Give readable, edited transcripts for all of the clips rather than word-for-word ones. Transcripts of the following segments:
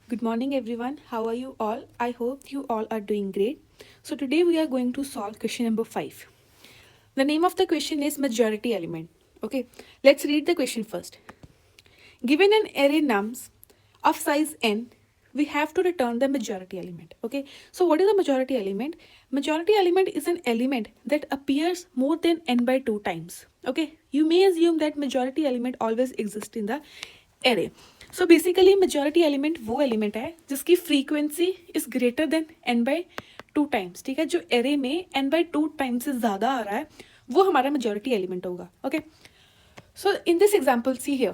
Good morning, everyone. How are you all? I hope you all are doing great. So, today we are going to solve question number 5. The name of the question is majority element. Okay, let's read the question first. Given an array nums of size n, we have to return the majority element. Okay, so what is a majority element? Majority element is an element that appears more than n by 2 times. Okay, you may assume that majority element always exists in the array. So basically majority element वो element है जिसकी frequency is greater than n by 2 times. ठीक है, जो array में n by 2 times से ज़्यादा आ रहा है वो हमारा मेजॉरिटी एलिमेंट होगा. Okay, so in this example see here,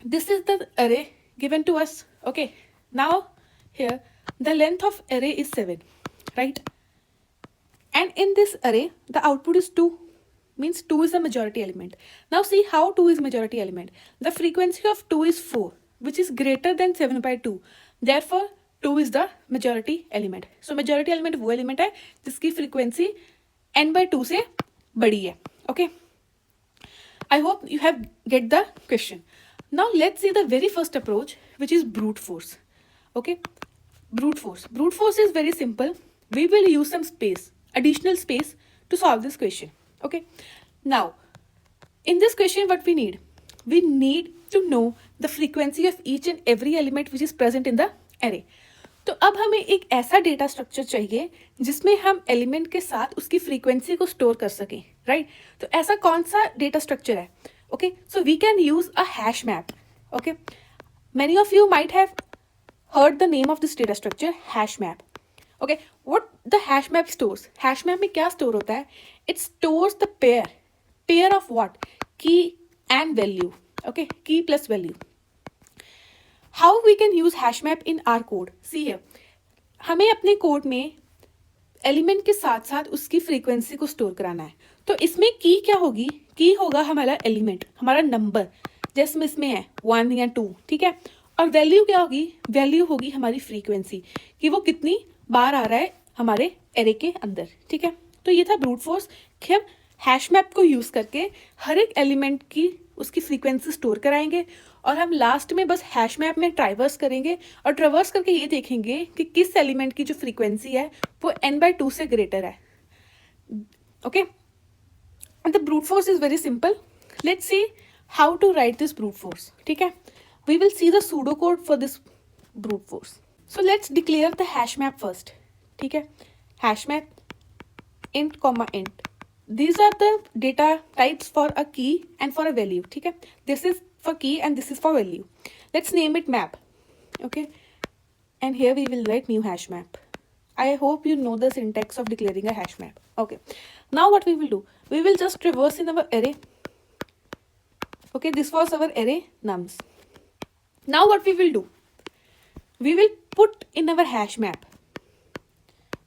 this is the array given to us. Okay, now here the length of array is 7, right? And in this array the output is 2, means 2 is the majority element. Now see how 2 is majority element. The frequency of 2 is 4, which is greater than 7 by 2. Therefore 2 is the majority element. So majority element वो element है जिसकी frequency n by 2 से बड़ी है. Okay, I hope you have get the question. Now let's see the very first approach, which is brute force. Okay, brute force. Brute force is very simple. We will use some space, additional space, to solve this question. Okay, now in this question what we need to know the frequency of each and every element which is present in the array. तो अब हमें एक ऐसा data structure चाहिए जिसमें हम element के साथ उसकी फ्रीक्वेंसी को स्टोर कर सकें, राइट? तो ऐसा कौन सा डेटा स्ट्रक्चर है? Okay, so we can use a hash map. Okay, many of you might have heard the name of this data structure, hash map. Okay, what the hash map stores? Hash map में क्या store होता है? It stores the pair of what? Key and value. Okay, key plus value. How we can use hash map in our code? See here, हमें अपने code में element के साथ साथ उसकी फ्रीक्वेंसी को स्टोर कराना है. तो इसमें की क्या होगी? की होगा हमारा एलिमेंट, हमारा नंबर, जैसे इसमें है 1 या 2. ठीक है, और वैल्यू क्या होगी? वैल्यू होगी हमारी फ्रीक्वेंसी, कि वो कितनी बार आ रहा है हमारे एरे के अंदर. ठीक है, तो ये था ब्रूट फोर्स कि हम हैश मैप को यूज़ करके हर एक एलिमेंट की उसकी फ्रीक्वेंसी स्टोर कराएंगे और हम लास्ट में बस हैश मैप में ट्राइवर्स करेंगे और ट्राइवर्स करके ये देखेंगे कि किस एलिमेंट की जो फ्रीक्वेंसी है वो n बाई 2 से ग्रेटर है. Okay, the brute force is very simple. Let's see how to write this brute force. ठीक है, we will see the pseudocode for this brute force. So let's declare the hash map first. ठीक है, hash map int comma int. These are the data types for a key and for a value. ठीक है, this is for key and this is for value. Let's name it map. Okay, and here we will write new hash map. I hope you know the syntax of declaring a hash map. Okay, now what we will do? We will just traverse in our array. Okay, this was our array nums. Now what we will do? We will put in our hash map.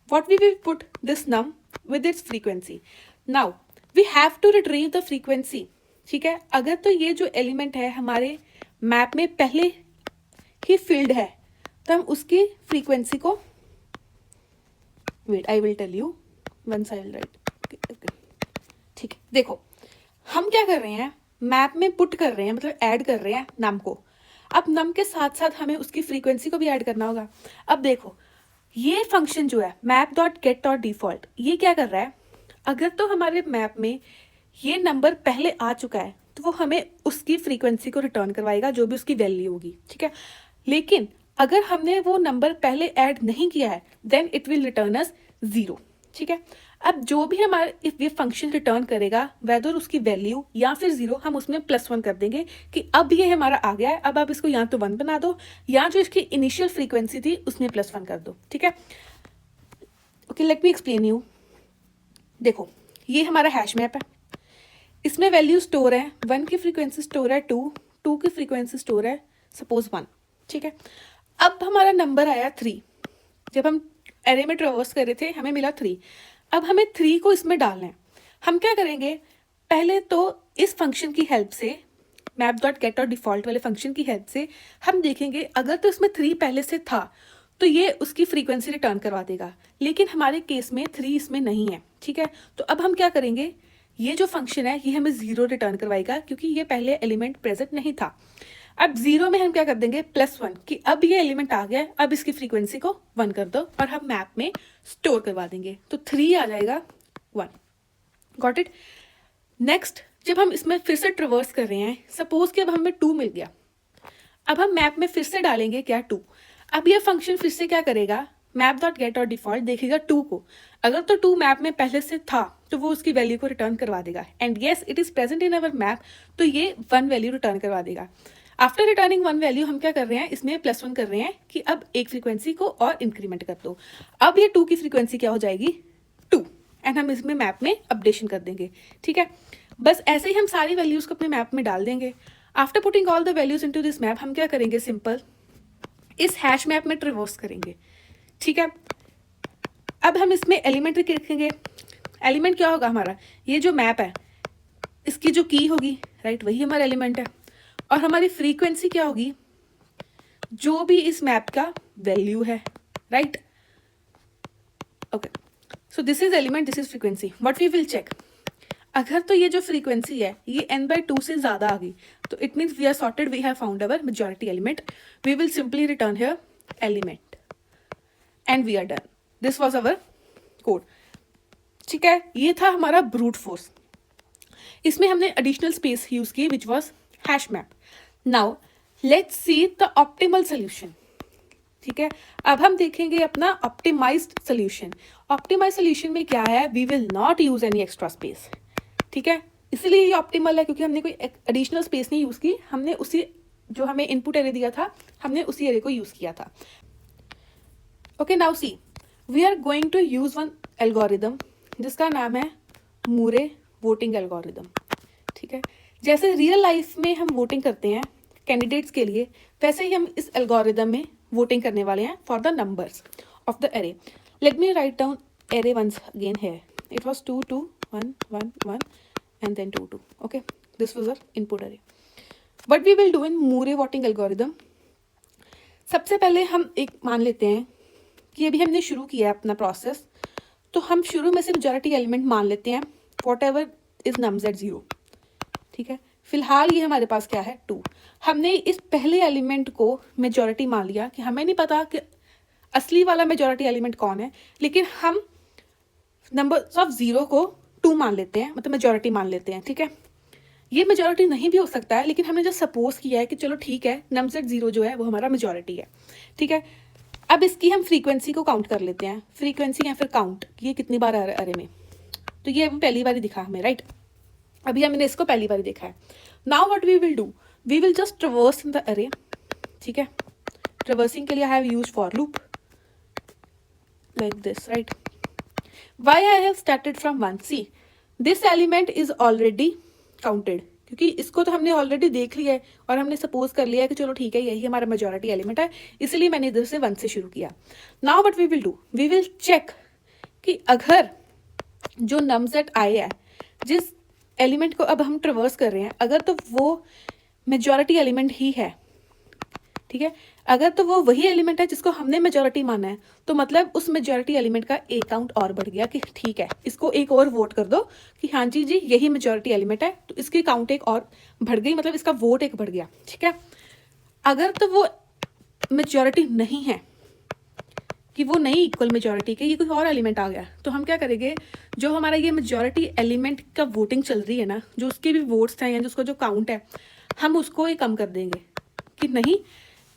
What we will put? This num with its frequency. Now we have to retrieve the frequency. ठीक है, अगर तो ये जो element है हमारे map में पहले ही फील्ड है तो हम उसकी फ्रीक्वेंसी को, wait I will tell you once I will write. ठीक है, देखो हम क्या कर रहे हैं, मैप में पुट कर रहे हैं, मतलब ऐड कर रहे हैं नम को. अब नम के साथ साथ हमें उसकी फ्रीक्वेंसी को भी ऐड करना होगा. अब देखो ये फंक्शन जो है map dot gate dot default, ये क्या कर रहा है, अगर तो हमारे मैप में ये नंबर पहले आ चुका है तो वो हमें उसकी फ्रीक्वेंसी को रिटर्न करवाएगा जो भी उसकी वैल्यू होगी. ठीक है, लेकिन अगर हमने वो नंबर पहले ऐड नहीं किया है देन इट विल रिटर्न अस 0. ठीक है, अब जो भी हमारा इफ ये फंक्शन रिटर्न करेगा वेदर उसकी वैल्यू या फिर 0, हम उसमें +1 कर देंगे कि अब ये हमारा आ गया है. अब आप इसको या तो 1 बना दो या जो इसकी इनिशियल फ्रीक्वेंसी थी उसमें +1 कर दो. ठीक है, okay, let me explain you. देखो ये हमारा हैश मैप है, इसमें वैल्यू स्टोर है, 1 की फ्रीक्वेंसी स्टोर है 2 की फ्रीक्वेंसी स्टोर है सपोज 1. ठीक है, अब हमारा नंबर आया 3. जब हम एरे में ट्रेवर्स कर रहे थे हमें मिला 3. अब हमें 3 को इसमें डालना है. हम क्या करेंगे, पहले तो इस फंक्शन की हेल्प से, मैप डॉट गेट और डिफॉल्ट वाले फंक्शन की हेल्प से हम देखेंगे अगर तो इसमें 3 पहले से था तो ये उसकी फ्रीक्वेंसी रिटर्न करवा देगा, लेकिन हमारे केस में 3 इसमें नहीं है. ठीक है, तो अब हम क्या करेंगे, ये जो फंक्शन है ये हमें 0 रिटर्न करवाएगा क्योंकि ये पहले एलिमेंट प्रेजेंट नहीं था. अब 0 में हम क्या कर देंगे +1 कि अब ये एलिमेंट आ गया है, अब इसकी फ्रीक्वेंसी को 1 कर दो और हम मैप में स्टोर करवा देंगे, तो 3 आ जाएगा 1। Got it. नेक्स्ट जब हम इसमें फिर से ट्रेवर्स कर रहे हैं, सपोज कि अब हमें 2 मिल गया, अब हम मैप में फिर से डालेंगे क्या 2। अब ये फंक्शन फिर से क्या करेगा, मैप डॉट गेट और डिफॉल्ट देखेगा 2 को, अगर तो 2 मैप में पहले से था तो वो उसकी वैल्यू को रिटर्न करवा देगा, and yes it is present in our map, तो ये 1 वैल्यू रिटर्न करवा देगा। आफ्टर रिटर्निंग 1 वैल्यू हम क्या कर रहे हैं, इसमें +1 कर रहे हैं कि अब एक फ्रीक्वेंसी को और इंक्रीमेंट कर दो, अब ये 2 की फ्रीक्वेंसी क्या हो जाएगी 2, एंड हम इसमें मैप में अपडेशन कर देंगे। ठीक है, बस ऐसे ही हम सारी वैल्यूज को अपने मैप में डाल देंगे। After putting all the values into this map हम क्या करेंगे, सिंपल इस हैश मैप में ट्रेवर्स करेंगे। ठीक है, अब हम इसमें एलिमेंट लिखेंगे। एलिमेंट क्या होगा हमारा, ये जो मैप है इसकी जो की होगी, राइट, वही हमारा एलिमेंट है, और हमारी फ्रीक्वेंसी क्या होगी, जो भी इस मैप का वैल्यू है, right. Okay, so this is element, this is frequency. What we will check, अगर तो ये जो फ्रीक्वेंसी है ये n/2 से ज़्यादा आ गई, तो it means we are sorted, we have found our majority element. We will simply return here element and we are done. This was our code. ठीक है, ये था हमारा ब्रूट फोर्स। इसमें हमने एडिशनल स्पेस यूज की which was hash map. Now let's see the optimal solution. ठीक है, अब हम देखेंगे अपना ऑप्टिमाइज्ड सोल्यूशन। ऑप्टिमाइज्ड सोल्यूशन में क्या है, we will not use any extra space. ठीक है, इसलिए ये ऑप्टिमल है क्योंकि हमने कोई एडिशनल स्पेस नहीं यूज की, हमने उसी जो हमें इनपुट एरे दिया था हमने उसी एरे को यूज किया था। Okay, now see we are going to use one algorithm जिसका नाम है मूरे वोटिंग एल्गोरिदम। ठीक है, जैसे रियल लाइफ में हम वोटिंग करते हैं कैंडिडेट्स के लिए, वैसे ही हम इस एल्गोरिदम में वोटिंग करने वाले हैं for the numbers of the array. Let me write down array once again here. It was 2 2 1 1 1 and then 2 2. Okay, this was our input array. What we will do in Moore voting algorithm, सबसे पहले हम एक मान लेते हैं कि अभी हमने शुरू किया है अपना प्रोसेस, तो हम शुरू में से मेजॉरिटी एलिमेंट मान लेते हैं whatever is nums at 0। ठीक है, फिलहाल ये हमारे पास क्या है 2। हमने इस पहले एलिमेंट को मेजॉरिटी मान लिया कि हमें नहीं पता कि असली वाला मेजॉरिटी एलिमेंट कौन है, लेकिन हम नंबर्स ऑफ 0 को 2 मान लेते हैं, मतलब मेजॉरिटी मान लेते हैं। ठीक है, ये मेजॉरिटी नहीं भी हो सकता है, लेकिन हमने जो सपोज किया है कि चलो ठीक है नम्स एट 0 जो है वो हमारा मेजॉरिटी है। ठीक है, अब इसकी हम फ्रीक्वेंसी को काउंट कर लेते हैं, फ्रीक्वेंसी या फिर काउंट ये कितनी बार आ रहा है अरे में, तो ये अभी पहली बार ही दिखा हमें, राइट, अभी हमने इसको पहली बार ही देखा है। Now what we will do, we will just traverse in the array. ठीक है, ट्रेवर्सिंग के लिए I have used for loop like this, right. Why I have started from 1? See, this element is already counted, क्योंकि इसको तो हमने already देख लिया है और हमने सपोज कर लिया है कि चलो ठीक है यही हमारा मेजॉरिटी एलिमेंट है, इसलिए मैंने इधर से 1 से शुरू किया। Now what we will do, we will check कि अगर जो नमसेट आए है, जिस एलिमेंट को अब हम ट्रेवर्स कर रहे हैं, अगर तो वो मेजॉरिटी एलिमेंट ही है, ठीक है, अगर तो वो वही एलिमेंट है जिसको हमने मेजॉरिटी माना है, तो मतलब उस मेजॉरिटी एलिमेंट का एक काउंट और बढ़ गया कि ठीक है इसको एक और वोट कर दो कि हाँ जी जी यही मेजॉरिटी एलिमेंट है, तो इसकी काउंट एक और बढ़ गई, मतलब इसका वोट एक बढ़ गया। ठीक है, अगर तो वो मेजॉरिटी नहीं है कि वो नहीं इक्वल मेजॉरिटी के, ये कोई और एलिमेंट आ गया, तो हम क्या करेंगे, जो हमारा ये मेजॉरिटी एलिमेंट का वोटिंग चल रही है ना, जो उसके भी वोट्स हैं या जिसका जो काउंट है, हम उसको ही कम कर देंगे कि नहीं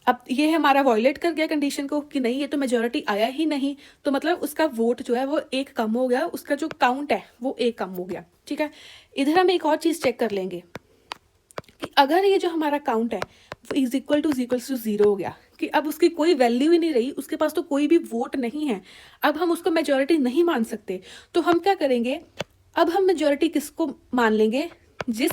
अब ये हमारा वॉयलेट कर गया कंडीशन को कि नहीं ये तो मेजॉरिटी आया ही नहीं, तो मतलब उसका वोट जो है वो एक कम हो गया, उसका जो काउंट है वो एक कम हो गया। ठीक है, इधर हम एक और चीज़ चेक कर लेंगे कि अगर ये जो हमारा काउंट है वो इज इक्वल टू 0 हो गया, कि अब उसकी कोई वैल्यू ही नहीं रही, उसके पास तो कोई भी वोट नहीं है, अब हम उसको मेजॉरिटी नहीं मान सकते, तो हम क्या करेंगे, अब हम मेजॉरिटी किसको मान लेंगे, जिस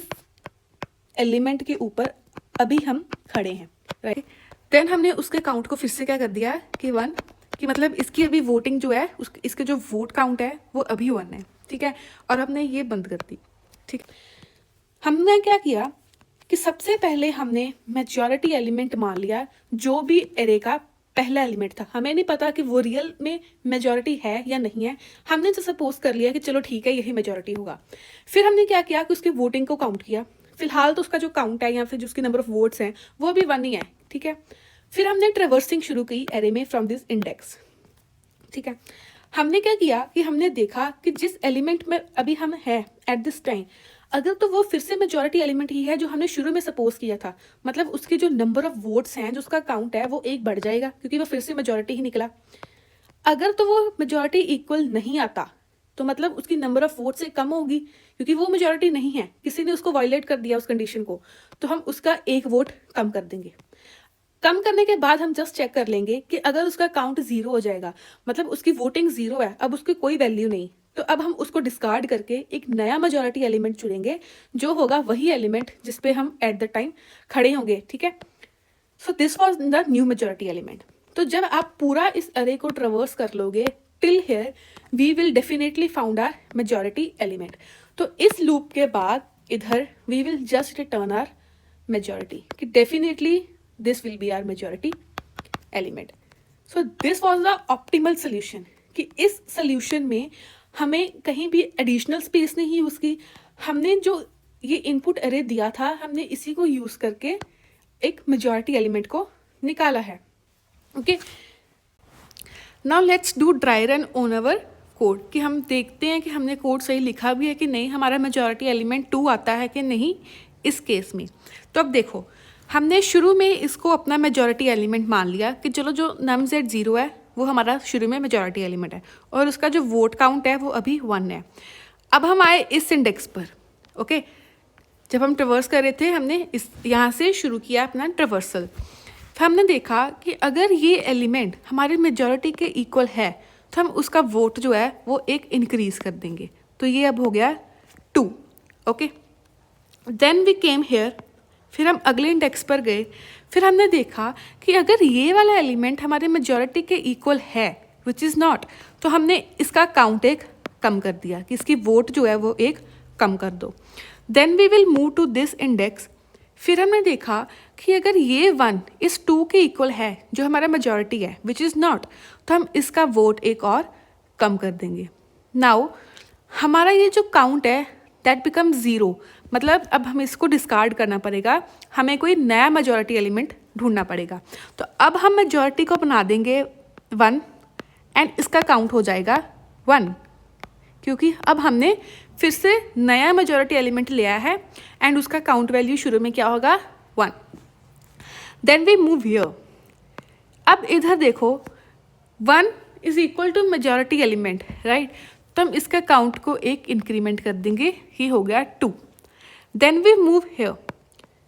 एलिमेंट के ऊपर अभी हम खड़े हैं, राइट। देन हमने उसके काउंट को फिर से क्या कर दिया कि 1, कि मतलब इसकी अभी वोटिंग जो है इसके जो वोट काउंट है वो अभी 1 है। ठीक है, और हमने ये बंद कर दी। ठीक, हमने क्या किया कि सबसे पहले हमने मेजॉरिटी एलिमेंट मान लिया जो भी एरे का पहला एलिमेंट था, हमें नहीं पता कि वो रियल में मेजॉरिटी है या नहीं है, हमने तो सपोज कर लिया कि चलो ठीक है यही मेजॉरिटी होगा। फिर हमने क्या किया कि उसकी वोटिंग को काउंट किया, फिलहाल तो उसका जो काउंट है या फिर जो उसकी नंबर ऑफ वर्ड्स हैं वो भी 1 ही है, ठीक है। फिर हमने ट्रेवर्सिंग शुरू की एरे में फ्रॉम दिस इंडेक्स, ठीक है। हमने क्या किया कि हमने देखा कि जिस एलिमेंट में अभी हम है एट दिस टाइम, अगर तो वो फिर से मेजॉरिटी एलिमेंट ही है जो हमने शुरू में सपोज किया था, मतलब उसके जो नंबर ऑफ वोट्स हैं, जो उसका काउंट है वो 1 बढ़ जाएगा क्योंकि वो फिर से मेजॉरिटी ही निकला। अगर तो वो मेजॉरिटी इक्वल नहीं आता तो मतलब उसकी नंबर ऑफ वोट से कम होगी क्योंकि वो मेजॉरिटी नहीं है, किसी ने उसको वायलेट कर दिया उस कंडीशन को, तो हम उसका 1 वोट कम कर देंगे। कम करने के बाद हम जस्ट चेक कर लेंगे कि अगर उसका काउंट 0 हो जाएगा, मतलब उसकी वोटिंग 0 है, अब उसकी कोई वैल्यू नहीं, तो अब हम उसको डिस्कार्ड करके एक नया मेजॉरिटी एलिमेंट चुनेंगे जो होगा वही एलिमेंट जिस पे हम एट द टाइम खड़े होंगे, ठीक है। So this was the new majority element. तो जब आप पूरा इस अरे को ट्रेवर्स कर लोगे till here, we will definitely found our majority element. तो इस लूप के बाद इधर we will just return our majority कि definitely this will be our majority element. So this was the optimal solution कि इस solution में हमें कहीं भी additional space नहीं यूज़ की, हमने जो ये input array दिया था हमने इसी को यूज़ करके एक majority element को निकाला है। Okay, now let's do dry run on our code कि हम देखते हैं कि हमने कोड सही लिखा भी है कि नहीं, हमारा majority element 2 आता है कि नहीं इस केस में। तो अब देखो, हमने शुरू में इसको अपना मेजॉरिटी एलिमेंट मान लिया कि चलो जो नम जेड 0 है वो हमारा शुरू में मेजॉरिटी एलिमेंट है और उसका जो वोट काउंट है वो अभी 1 है। अब हम आए इस इंडेक्स पर, ओके। जब हम ट्रेवर्स कर रहे थे हमने इस यहाँ से शुरू किया अपना ट्रेवर्सल, फिर हमने देखा कि अगर ये एलिमेंट हमारे मेजॉरिटी के इक्वल है तो हम उसका वोट जो है वो 1 इंक्रीज कर देंगे, तो ये अब हो गया 2, okay. Then we came here, फिर हम अगले इंडेक्स पर गए, फिर हमने देखा कि अगर ये वाला एलिमेंट हमारे मेजॉरिटी के इक्वल है विच इज़ नॉट, तो हमने इसका काउंट 1 कम कर दिया कि इसकी वोट जो है वो 1 कम कर दो। Then we will move to this index, फिर हमने देखा कि अगर ये 1 इस 2 के इक्वल है जो हमारा मेजॉरिटी है विच इज़ नॉट, तो हम इसका वोट 1 और कम कर देंगे। नाउ हमारा ये जो काउंट है दैट बिकम 0, मतलब अब हमें इसको डिस्कार्ड करना पड़ेगा, हमें कोई नया मेजॉरिटी एलिमेंट ढूंढना पड़ेगा। तो अब हम मेजॉरिटी को बना देंगे 1 एंड इसका काउंट हो जाएगा 1 क्योंकि अब हमने फिर से नया मेजॉरिटी एलिमेंट लिया है एंड उसका काउंट वैल्यू शुरू में क्या होगा 1। देन वी मूव हियर, अब इधर देखो 1 is equal to majority element, right, तो हम इसका काउंट को 1 इंक्रीमेंट कर देंगे, ही हो गया 2। देन वी मूव हियर,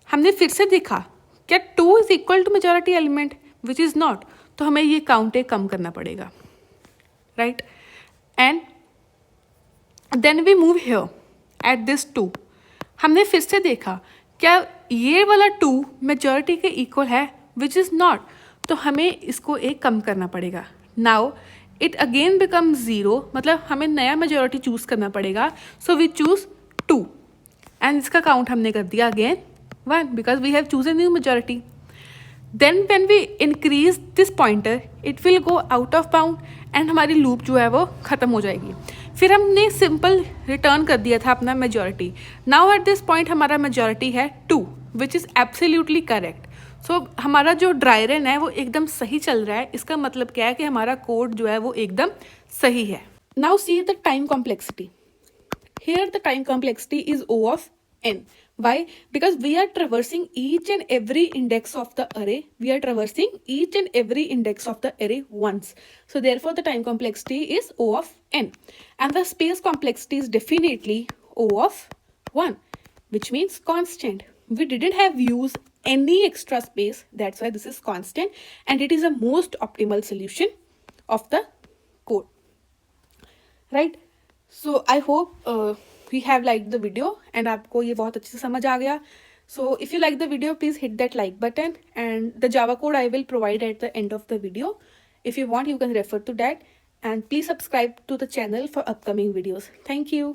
हमने फिर से देखा क्या 2 is equal to majority element which is not, तो हमें ये काउंट 1 कम करना पड़ेगा, right. And then we move here at this 2, हमने फिर से देखा क्या ये वाला 2 मेजॉरिटी के इक्वल है विच इज़ नॉट, तो हमें इसको 1 कम करना पड़ेगा। नाउ इट अगेन बिकम 0, मतलब हमें नया मेजॉरिटी चूज करना पड़ेगा, सो वी चूज 2 एंड इसका काउंट हमने कर दिया again 1 because we have choose a new majority. Then when we increase this pointer it will go out of bound and हमारी लूप जो है वो ख़त्म हो जाएगी। फिर हमने सिंपल रिटर्न कर दिया था अपना majority. Now at this point हमारा मेजॉरिटी है 2 विच इज़ एब्सोल्युटली करेक्ट। सो हमारा जो ड्राई रन है वो एकदम सही चल रहा है, इसका मतलब क्या है कि हमारा कोड जो है वो एकदम सही है। Now see the time complexity, here the time complexity is O of n. Why? Because we are traversing each and every index of the array. We are traversing each and every index of the array once. So therefore the time complexity is O of n. And the space complexity is definitely O of 1, which means constant. We didn't have used any extra space. That's why this is constant. And it is the most optimal solution of the code. Right? So I hope you have liked the video and आपको ये बहुत अच्छे से समझ आ गया. So if you like the video, please hit that like button and the Java code I will provide at the end of the video. If you want, you can refer to that and please subscribe to the channel for upcoming videos. Thank you.